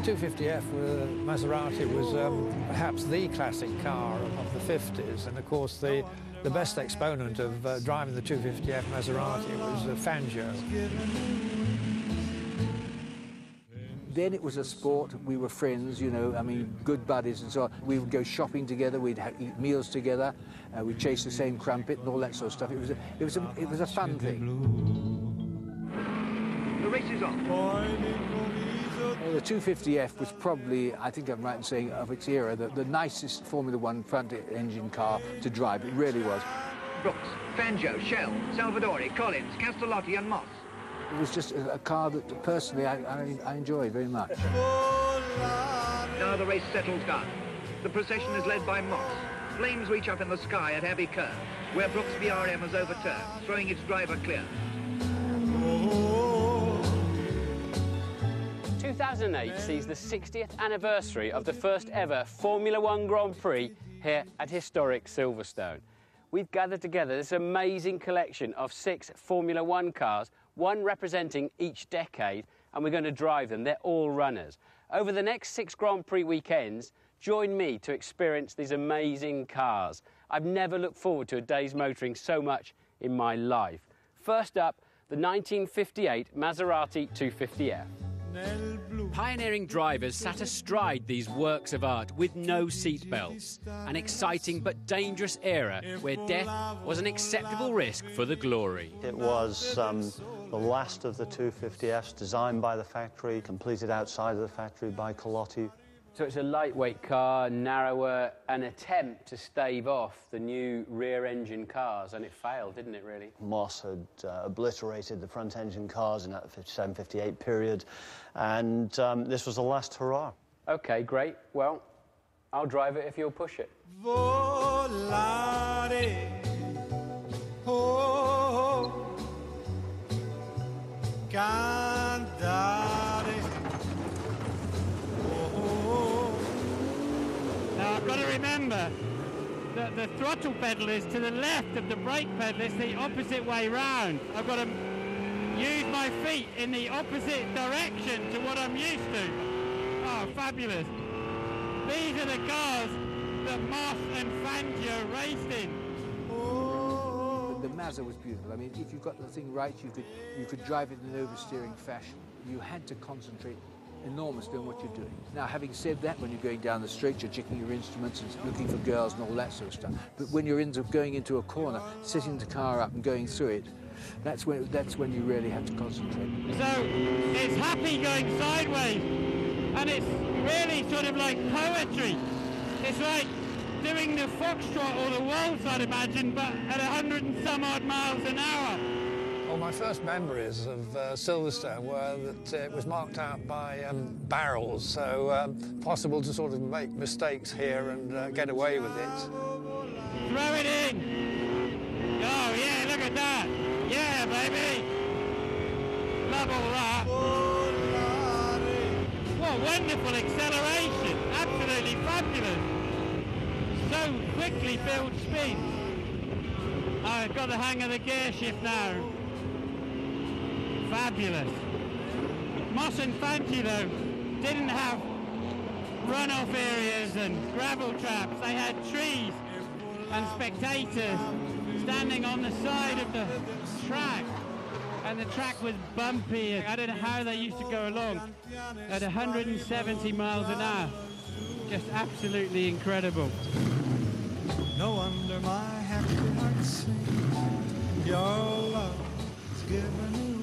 250F Maserati was perhaps the classic car of the 50s, and of course the best exponent of driving the 250F Maserati was Fangio. Then it was a sport. We were friends, you know, I mean, good buddies and so on. We would go shopping together, we'd eat meals together, we'd chase the same crumpet and all that sort of stuff. It was a fun thing. The race is on. The 250F was probably, I think I'm right in saying, of its era, the nicest Formula One front-engine car to drive. It really was. Brooks, Fangio, Shell, Salvadori, Collins, Castellotti and Moss. It was just a car that, personally, I enjoyed very much. Now the race settles down. The procession is led by Moss. Flames reach up in the sky at Abbey Curve, where Brooks VRM has overturned, throwing its driver clear. 2008 sees the 60th anniversary of the first ever Formula One Grand Prix here at historic Silverstone. We've gathered together this amazing collection of 6 Formula One cars, one representing each decade, and we're going to drive them. They're all runners. Over the next 6 Grand Prix weekends, join me to experience these amazing cars. I've never looked forward to a day's motoring so much in my life. First up, the 1958 Maserati 250F. Pioneering drivers sat astride these works of art with no seatbelts. An exciting but dangerous era where death was an acceptable risk for the glory. It was the last of the 250Fs, designed by the factory, completed outside of the factory by Colotti. So it's a lightweight car, narrower, an attempt to stave off the new rear-engine cars, and it failed, didn't it, really? Moss had obliterated the front-engine cars in that 57-58 period, and this was the last hurrah. OK, great. Well, I'll drive it if you'll push it. Volare, oh, cantare. Now, I've got to remember that the throttle pedal is to the left of the brake pedal. It's the opposite way round. I've got to use my feet in the opposite direction to what I'm used to. Oh, fabulous. These are the cars that Moss and Fangio raced in. The Mazda was beautiful. I mean, if you got the thing right, you could drive it in an oversteering fashion. You had to concentrate enormously on what you're doing. Now, having said that, when you're going down the street, you're checking your instruments and looking for girls and all that sort of stuff. But when you're going into a corner, setting the car up and going through it, that's when you really have to concentrate. So it's happy going sideways, and it's really sort of like poetry. It's like doing the foxtrot or the waltz, I'd imagine, but at 100 and some odd miles an hour. Well, my first memories of Silverstone were that it was marked out by barrels, so possible to sort of make mistakes here and get away with it. Throw it in! Oh, yeah, look at that! Yeah, baby! Love all that! What wonderful acceleration! Absolutely fabulous! So quickly build speed. I've got the hang of the gear shift now. Fabulous. Moss and Fangio, though, didn't have runoff areas and gravel traps. They had trees and spectators standing on the side of the track. And the track was bumpy. I don't know how they used to go along at 170 miles an hour. Just absolutely incredible. No wonder my happy heart sings. Your love is given